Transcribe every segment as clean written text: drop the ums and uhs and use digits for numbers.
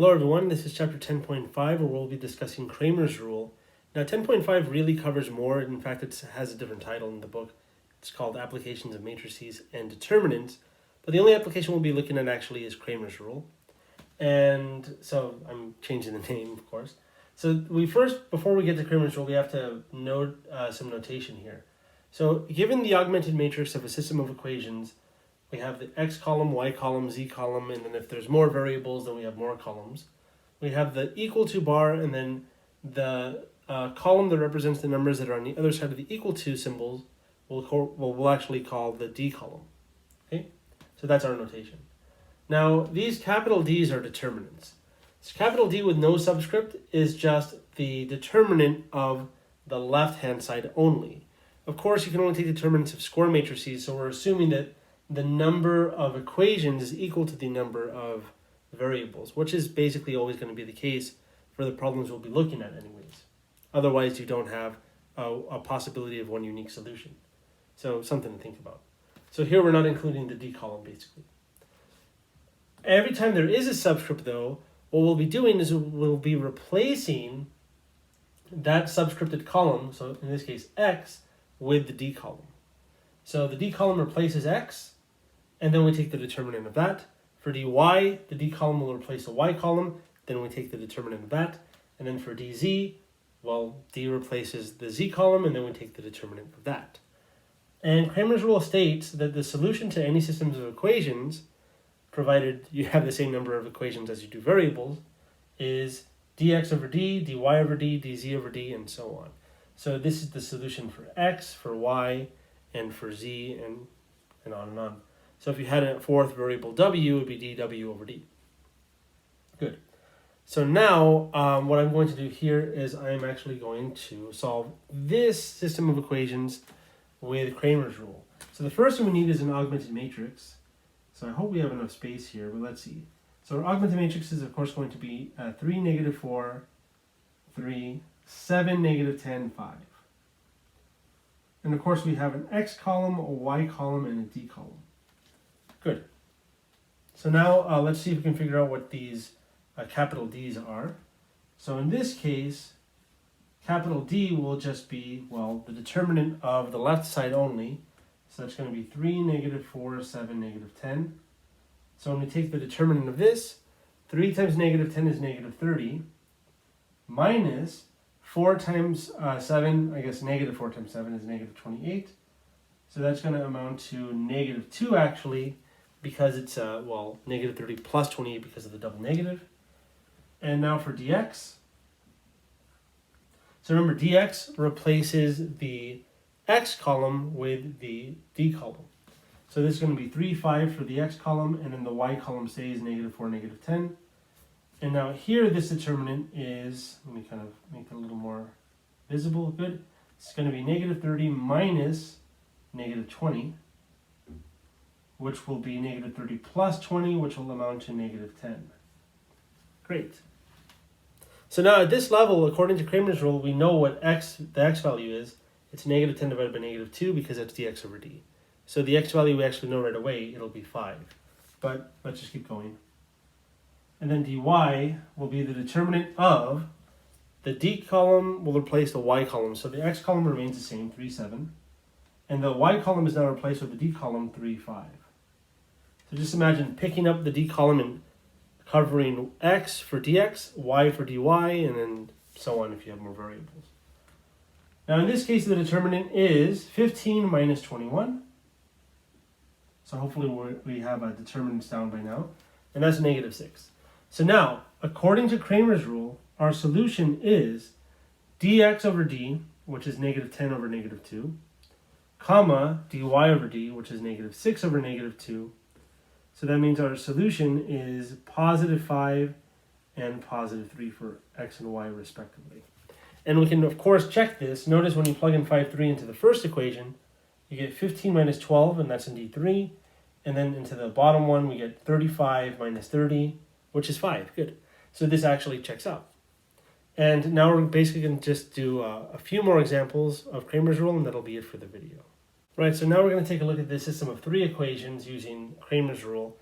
Hello everyone, this is chapter 10.5 where we'll be discussing Cramer's Rule. Now 10.5 really covers more, in fact it has a different title in the book. It's called Applications of Matrices and Determinants, but the only application we'll be looking at actually is Cramer's Rule. And so I'm changing the name, of course. So before we get to Cramer's Rule, we have to note some notation here. So given the augmented matrix of a system of equations, we have the x column, y column, z column, and then if there's more variables, then we have more columns. We have the equal to bar, and then the column that represents the numbers that are on the other side of the equal to symbols we'll actually call the d column. Okay, so that's our notation. Now these capital D's are determinants. So capital D with no subscript is just the determinant of the left-hand side only. Of course, you can only take determinants of square matrices, so we're assuming that the number of equations is equal to the number of variables, which is basically always going to be the case for the problems we'll be looking at anyways. Otherwise, you don't have a possibility of one unique solution. So something to think about. So here we're not including the D column, basically. Every time there is a subscript, though, what we'll be doing is we'll be replacing that subscripted column, so in this case x, with the D column. So the D column replaces x, and then we take the determinant of that. For dy, the D column will replace the y column, then we take the determinant of that. And then for dz, well, D replaces the z column, and then we take the determinant of that. And Cramer's rule states that the solution to any systems of equations, provided you have the same number of equations as you do variables, is dx over d, dy over d, dz over d, and so on. So this is the solution for x, for y, and for z, and on and on. So if you had a fourth variable w, it would be dw over d. Good. So now what I'm going to do here is I'm actually going to solve this system of equations with Cramer's rule. So the first thing we need is an augmented matrix. So I hope we have enough space here, but let's see. So our augmented matrix is of course going to be 3, negative 4, 3, 7, negative 10, 5. And of course we have an x column, a y column, and a d column. Good. So now let's see if we can figure out what these capital D's are. So in this case, capital D will just be, well, the determinant of the left side only. So that's going to be 3, negative 4, 7, negative 10. So when we take the determinant of this, 3 times negative 10 is negative 30, minus 4 times 7, I guess negative 4 times 7 is negative 28. So that's going to amount to negative 2 actually, because it's, well, negative 30 plus 28 because of the double negative. And now for dx. So remember, dx replaces the x column with the d column. So this is going to be 3, 5 for the x column, and then the y column stays negative 4, negative 10. And now here this determinant is, let me kind of make it a little more visible. Good. It's going to be negative 30 minus negative 20, which will be negative 30 plus 20, which will amount to negative 10. Great. So now at this level, according to Cramer's rule, we know what the x value is. It's negative 10 divided by negative 2 because that's dx over d. So the x value we actually know right away, it'll be 5. But let's just keep going. And then dy will be the determinant of the d column will replace the y column. So the x column remains the same, 3, 7. And the y column is now replaced with the d column, 3, 5. So just imagine picking up the d column and covering x for dx, y for dy, and then so on if you have more variables. Now in this case, the determinant is 15 minus 21. So hopefully we have a determinants down by now. And that's negative 6. So now, according to Cramer's rule, our solution is dx over d, which is negative 10 over negative 2, comma, dy over d, which is negative 6 over negative 2. So that means our solution is positive 5 and positive 3 for x and y respectively. And we can, of course, check this. Notice when you plug in 5, 3 into the first equation, you get 15 minus 12, and that's indeed 3. And then into the bottom one, we get 35 minus 30, which is 5. Good. So this actually checks out. And now we're basically going to just do a few more examples of Cramer's rule, and that'll be it for the video. Right, so now we're going to take a look at this system of 3 equations using Cramer's rule.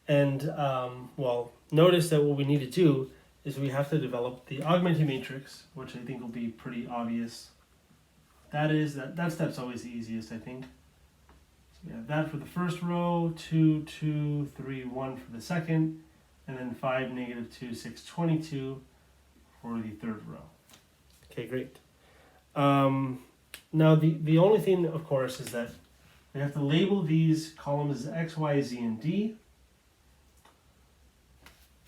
And, well, notice that what we need to do is we have to develop the augmented matrix, which I think will be pretty obvious. That step's always the easiest, I think. So we have that for the first row, 2, 2, 3, 1 for the second, and then 5, negative 2, 6, 22 for the third row. Okay, great. Now the only thing, of course, is that we have to label these columns as X, Y, Z, and D.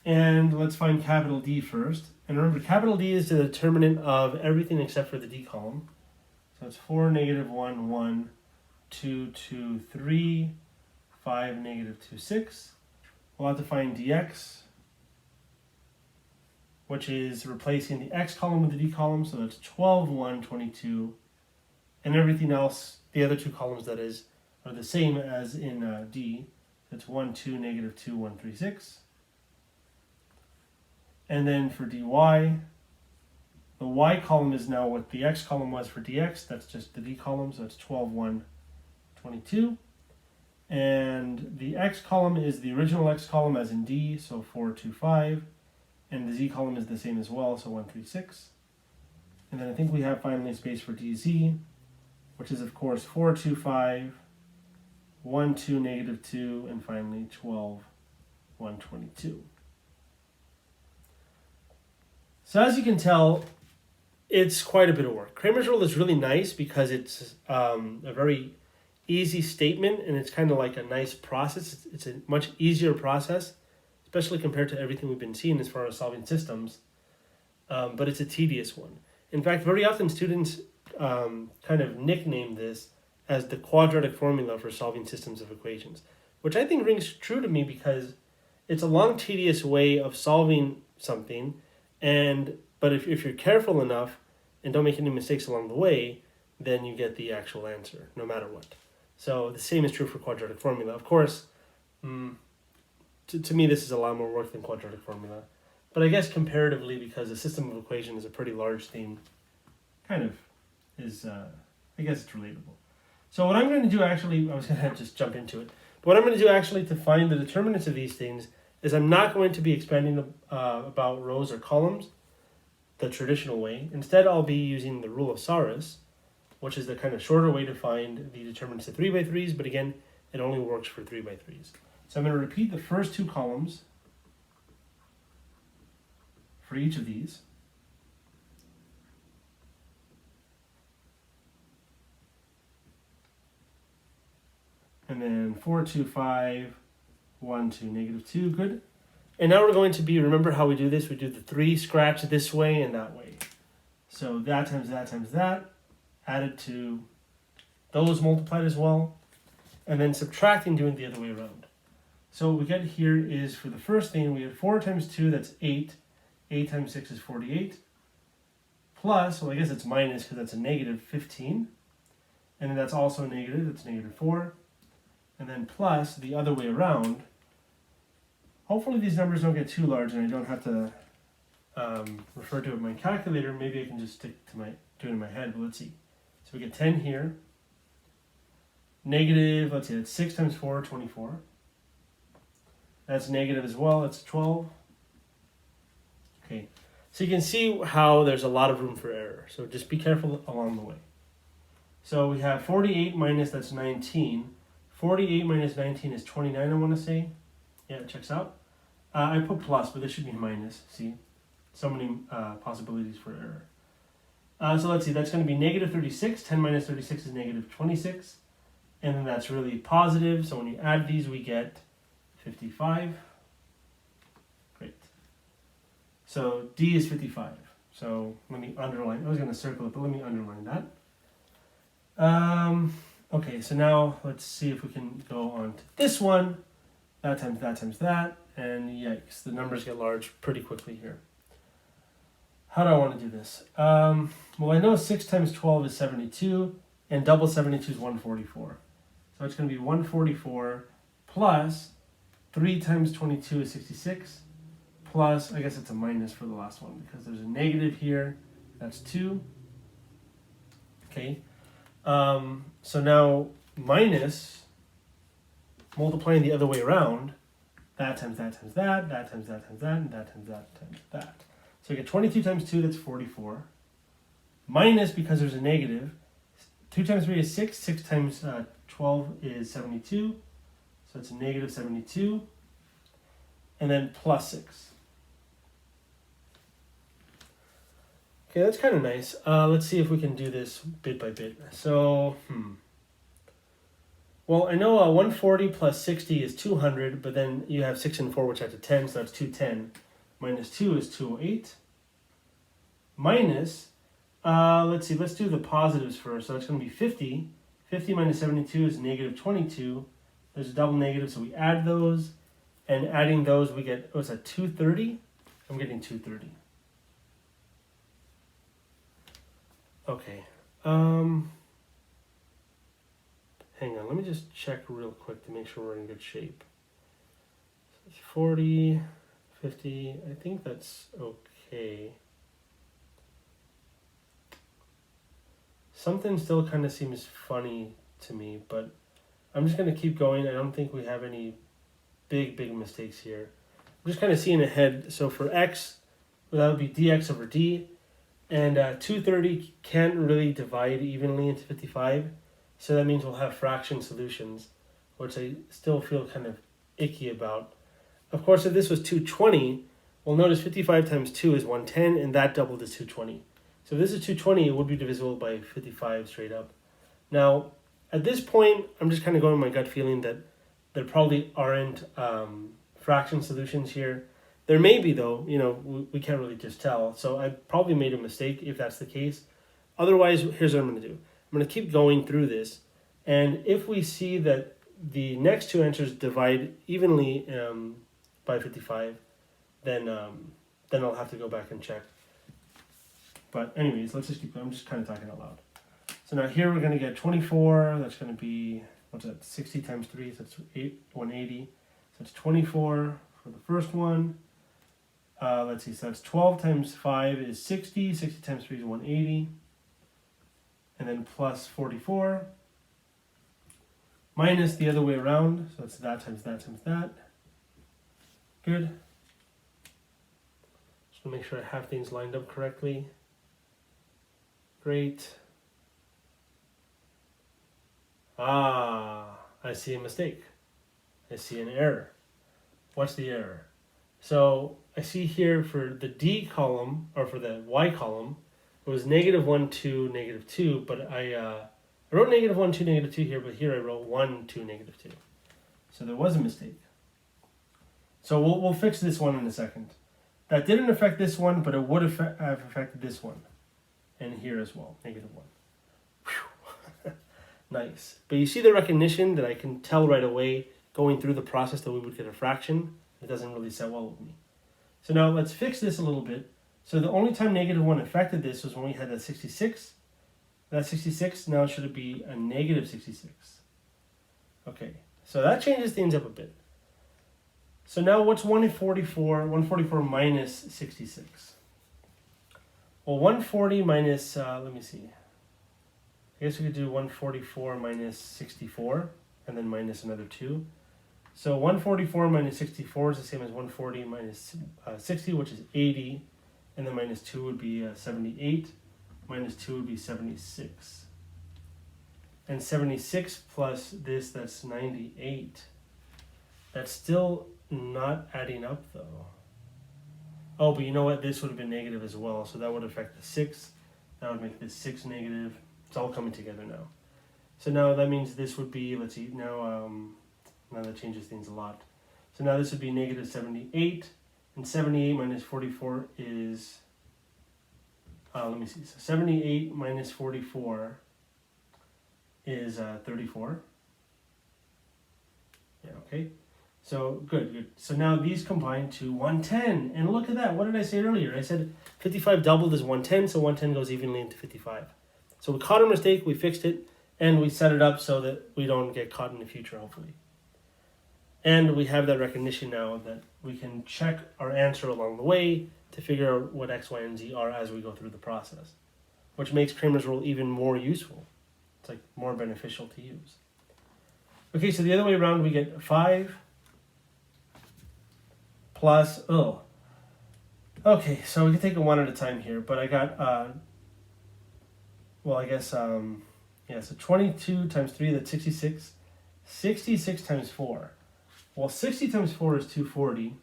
And let's find capital D first. And remember, capital D is the determinant of everything except for the D column. So it's 4, negative 1, 1, 2, 2, 3, 5, negative 2, 6. We'll have to find dx, which is replacing the X column with the D column. So that's 12, 1, 22. And everything else, the other two columns that is, are the same as in D. That's 1, 2, negative 2, 1, 3, 6. And then for dy, the y column is now what the x column was for dx. That's just the d column, so it's 12, 1, 22. And the x column is the original x column as in d, so 4, 2, 5. And the z column is the same as well, so 1, 3, 6. And then I think we have finally space for dz, which is of course 4, 2, 5, 1, 2, negative 2, and finally 12, 1, 22. So as you can tell, it's quite a bit of work. Cramer's rule is really nice because it's a very easy statement, and it's kind of like a nice process. It's a much easier process, especially compared to everything we've been seeing as far as solving systems. But it's a tedious one. In fact, very often students kind of nickname this as the quadratic formula for solving systems of equations, which I think rings true to me because it's a long, tedious way of solving something. But if you're careful enough and don't make any mistakes along the way, then you get the actual answer, no matter what. So the same is true for quadratic formula. Of course, to me, this is a lot more work than quadratic formula. But I guess comparatively, because a system of equations is a pretty large thing, kind of is, I guess it's relatable. So what I'm going to do actually, I was going to just jump into it. But what I'm going to do actually to find the determinants of these things is I'm not going to be expanding about rows or columns the traditional way. Instead, I'll be using the rule of Saris, which is the kind of shorter way to find the determinants of 3x3s, but again, it only works for 3x3s. So I'm going to repeat the first two columns for each of these. And then 4, 2, 5, 1, 2, negative 2, good. And now we're going to be, remember how we do this? We do the 3 scratch this way and that way. So that times that, added to those multiplied as well, and then subtracting doing the other way around. So what we get here is, for the first thing, we have 4 times 2, that's 8. 8 times 6 is 48. Plus, well, I guess it's minus because that's a negative 15. And then that's also a negative, that's negative 4. And then plus the other way around. Hopefully these numbers don't get too large and I don't have to refer to it in my calculator. Maybe I can just stick to do it in my head, but let's see. So we get 10 here. Negative, let's see, that's 6 times 4, 24. That's negative as well, that's 12. Okay, so you can see how there's a lot of room for error. So just be careful along the way. So we have 48 minus, that's 19. 48 minus 19 is 29, I want to say. Yeah, it checks out. I put plus, but this should be minus. See? So many possibilities for error. So let's see, that's going to be negative 36. 10 minus 36 is negative 26. And then that's really positive. So when you add these, we get 55. Great. So D is 55. So let me underline. I was going to circle it, but let me underline that. Okay, so now let's see if we can go on to this one. That times that times that. And yikes, the numbers get large pretty quickly here. How do I want to do this? Well, I know 6 times 12 is 72, and double 72 is 144. So it's going to be 144 plus 3 times 22 is 66, plus, I guess it's a minus for the last one, because there's a negative here. That's 2. Okay. So now minus, multiplying the other way around, that times that times that, that times that times that, and that times that times that. So we get 22 times 2, that's 44. Minus, because there's a negative, 2 times 3 is 6, 6 times 12 is 72, so it's a negative 72, and then plus 6. Okay, that's kind of nice. Let's see if we can do this bit by bit. So, well, I know 140 plus 60 is 200, but then you have 6 and 4, which add to 10, so that's 210. Minus 2 is 208. Minus, let's see, let's do the positives first. So it's going to be 50. 50 minus 72 is negative 22. There's a double negative, so we add those. And adding those, we get, what's that, 230? I'm getting 230. Okay. Hang on, let me just check real quick to make sure we're in good shape. So it's 40, 50, I think that's okay. Something still kind of seems funny to me, but I'm just going to keep going. I don't think we have any big mistakes here. I'm just kind of seeing ahead. So for x, well, that would be dx over d. And 230 can't really divide evenly into 55. So that means we'll have fraction solutions, which I still feel kind of icky about. Of course, if this was 220, well, notice 55 times 2 is 110, and that doubled is 220. So if this is 220, it would be divisible by 55 straight up. Now, at this point, I'm just kind of going with my gut feeling that there probably aren't fraction solutions here. There may be, though, you know, we can't really just tell. So I probably made a mistake if that's the case. Otherwise, here's what I'm going to do. I'm going to keep going through this. And if we see that the next two answers divide evenly by 55, then I'll have to go back and check. But anyways, let's just keep going. I'm just kind of talking out loud. So now here we're going to get 24. That's going to be, what's that, 60 times 3, so that's 180. So it's 24 for the first one. Let's see, so that's 12 times 5 is 60. 60 times 3 is 180. And then plus 44. Minus the other way around. So it's that times that times that. Good. Just want to make sure I have things lined up correctly. Great. I see a mistake. I see an error. What's the error? So I see here for the D column, or for the Y column, it was negative 1, 2, negative 2, but I wrote negative 1, 2, negative 2 here, but here I wrote 1, 2, negative 2. So there was a mistake. So we'll fix this one in a second. That didn't affect this one, but it would have affected this one. And here as well, negative 1. Whew. Nice. But you see the recognition that I can tell right away going through the process that we would get a fraction. It doesn't really set well with me. So now let's fix this a little bit. So the only time negative 1 affected this was when we had that 66. That 66, now should it be a negative 66? Okay, so that changes things up a bit. So now what's 144? 144 minus 66. Well, 140 minus, let me see. I guess we could do 144 minus 64, and then minus another 2. So 144 minus 64 is the same as 140 minus 60, which is 80. And then minus 2 would be 78. Minus 2 would be 76. And 76 plus this, that's 98. That's still not adding up, though. Oh, but you know what? This would have been negative as well, so that would affect the 6. That would make this 6 negative. It's all coming together now. So now that means this would be, let's see, now that changes things a lot. So now this would be negative 78, and 78 minus 44 is, let me see, so 78 minus 44 is 34. Yeah, okay. So good. So now these combine to 110. And look at that. What did I say earlier? I said 55 doubled is 110, so 110 goes evenly into 55. So we caught a mistake, we fixed it, and we set it up so that we don't get caught in the future, hopefully. And we have that recognition now that we can check our answer along the way to figure out what x, y, and z are as we go through the process, which makes Cramer's rule even more useful. It's like more beneficial to use. Okay, so the other way around, we get 5 plus, okay, so we can take it one at a time here, but I got, well, I guess, yeah, so 22 times 3, that's 66. 66 times 4. Well, 60 times 4 is 240,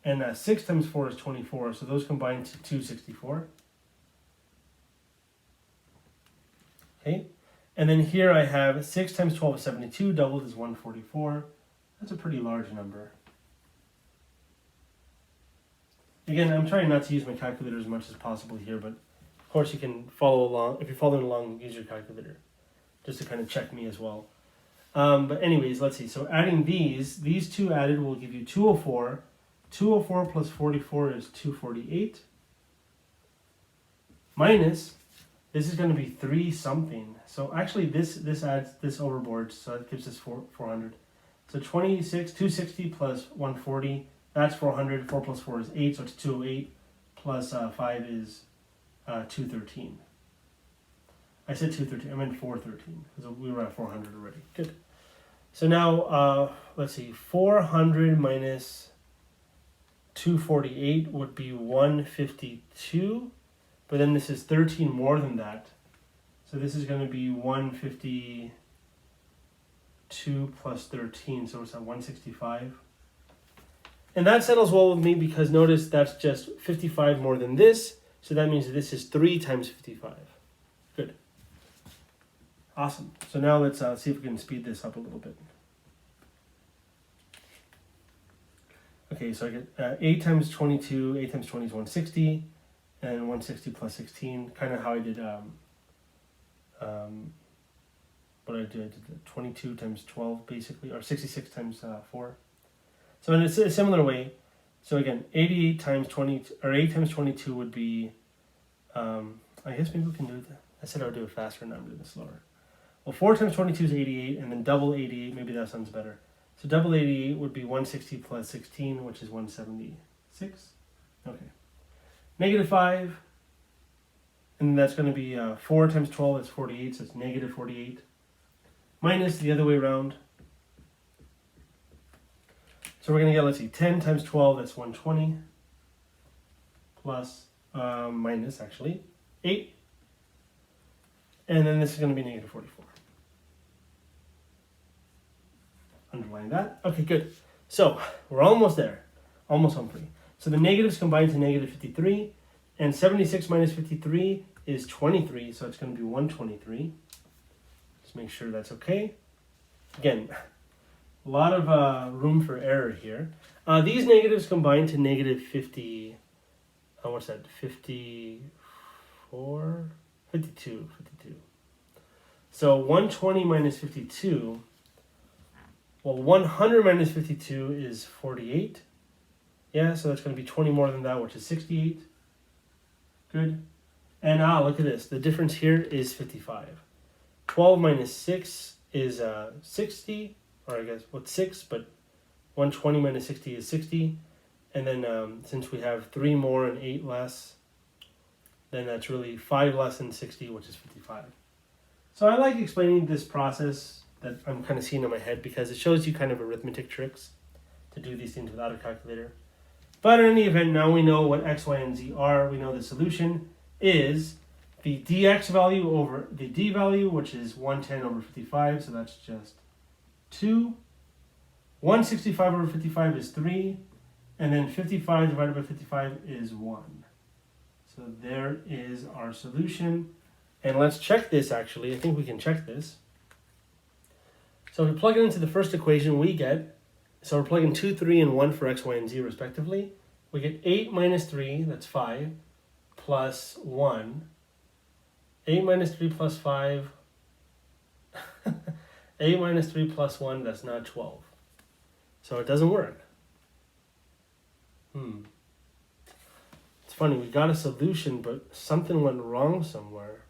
and 6 times 4 is 24, so those combine to 264. Okay, and then here I have 6 times 12 is 72, doubled is 144. That's a pretty large number. Again, I'm trying not to use my calculator as much as possible here, but of course you can follow along. If you're following along, use your calculator just to kind of check me as well. But anyways, let's see. So adding these two added will give you 204. 204 plus 44 is 248. Minus, this is going to be 3 something. So actually this adds this overboard, so it gives us 400. So 260 plus 140, that's 400. 4 plus 4 is 8, so it's 208. Plus 5 is 213. I said 213, I meant 413, because we were at 400 already. Good. So now, let's see, 400 minus 248 would be 152, but then this is 13 more than that. So this is going to be 152 plus 13, so it's at 165. And that settles well with me because notice that's just 55 more than this, so that means this is 3 times 55. Good. Awesome. So now let's see if we can speed this up a little bit. Okay, so I get 8 times 22, 8 times 20 is 160, and 160 plus 16, kind of how I did, what I did 22 times 12 basically, or 66 times 4. So in a similar way, so again, 88 times 20, or 8 times 22 would be, I guess maybe we can do that. I said I would do it faster, now I'm doing it slower. Well, 4 times 22 is 88, and then double 88, maybe that sounds better. So double 88 would be 160 plus 16, which is 176. Okay. Negative 5, and that's going to be 4 times 12, that's 48, so it's negative 48. Minus the other way around. So we're going to get, let's see, 10 times 12, that's 120. Plus, minus actually, 8. And then this is going to be negative 44. Underline that. Okay, good. So we're almost there. Almost home free. So the negatives combine to negative 53. And 76 minus 53 is 23. So it's going to be 123. Just make sure that's okay. Again, a lot of room for error here. These negatives combine to negative 50. What's that? 54? 52. So 120 minus 52. Well, 100 minus 52 is 48. Yeah, so that's going to be 20 more than that, which is 68. Good. And look at this. The difference here is 55. 12 minus 6 is 60. Or I guess, what's 6? But 120 minus 60 is 60. And then since we have 3 more and 8 less, then that's really 5 less than 60, which is 55. So I like explaining this process that I'm kind of seeing in my head because it shows you kind of arithmetic tricks to do these things without a calculator. But in any event, now we know what x, y, and z are. We know the solution is the dx value over the d value, which is 110 over 55, so that's just 2. 165 over 55 is 3, and then 55 divided by 55 is 1. So there is our solution. And let's check this actually. I think we can check this. So if we plug it into the first equation, we get, so we're plugging 2, 3, and 1 for x, y, and z respectively. We get 8 minus 3, that's 5, plus 1. 8 minus 3 plus 5. 8 minus 3 plus 1, that's not 12. So it doesn't work. It's funny, we got a solution, but something went wrong somewhere.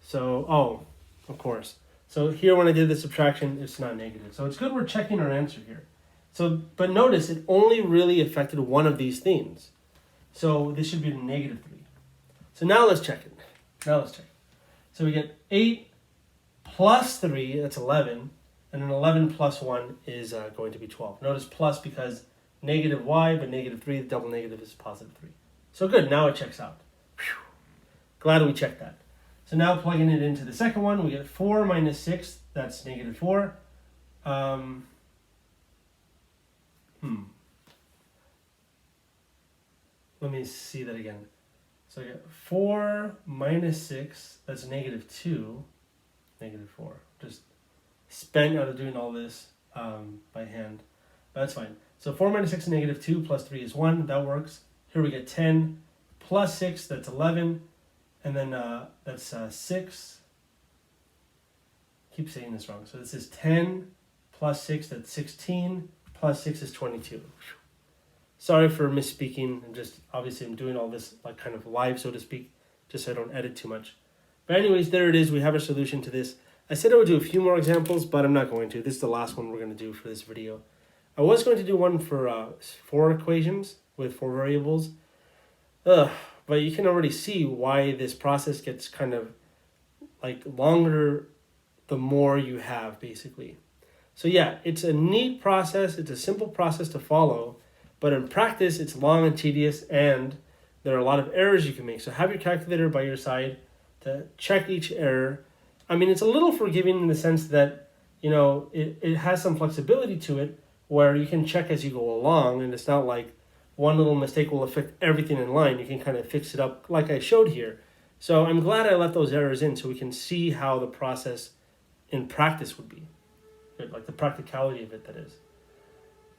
So, of course. So here when I did the subtraction, it's not negative. So it's good we're checking our answer here. So, but notice it only really affected one of these things. So this should be negative 3. So now let's check it. So we get 8 plus 3, that's 11. And then 11 plus 1 is going to be 12. Notice plus because negative y, but negative 3, the double negative is positive 3. So good, now it checks out. Whew. Glad we checked that. So now plugging it into the second one, we get 4 minus 6, that's negative 4. Let me see that again. So I get 4 minus 6, that's negative 2, negative 4. Just spent out of doing all this by hand. But that's fine. So 4 minus 6 is negative 2, plus 3 is 1. That works. Here we get 10 plus 6, that's 11. And then that's 6. Keep saying this wrong. So this is 10 plus 6, that's 16. Plus 6 is 22. Sorry for misspeaking. Obviously I'm doing all this like kind of live, so to speak, just so I don't edit too much. But anyways, there it is. We have a solution to this. I said I would do a few more examples, but I'm not going to. This is the last one we're going to do for this video. I was going to do one for 4 equations with 4 variables. But you can already see why this process gets kind of like longer the more you have, basically. So yeah, it's a neat process. It's a simple process to follow. But in practice, it's long and tedious, and there are a lot of errors you can make. So have your calculator by your side to check each error. I mean, it's a little forgiving in the sense that, you know, it has some flexibility to it where you can check as you go along, and it's not like one little mistake will affect everything in line. You can kind of fix it up like I showed here. So I'm glad I left those errors in so we can see how the process in practice would be. Like the practicality of it, that is.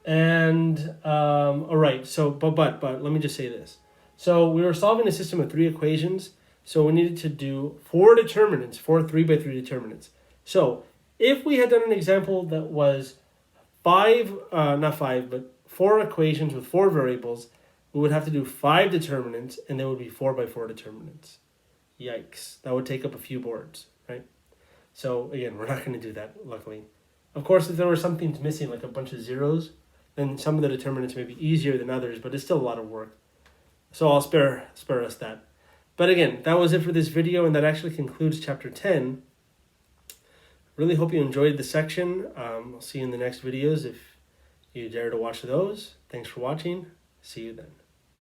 And all right, so but let me just say this. So we were solving a system of 3 equations, so we needed to do 4 determinants, 4 3x3 determinants. So if we had done an example that was 4 equations with 4 variables, we would have to do 5 determinants, and there would be 4x4 determinants. Yikes, that would take up a few boards, right? So again, we're not going to do that, luckily. Of course, if there were something missing, like a bunch of zeros, then some of the determinants may be easier than others, but it's still a lot of work. So I'll spare us that. But again, that was it for this video, and that actually concludes chapter 10. Really hope you enjoyed the section. I'll see you in the next videos if you dare to watch those. Thanks for watching. See you then.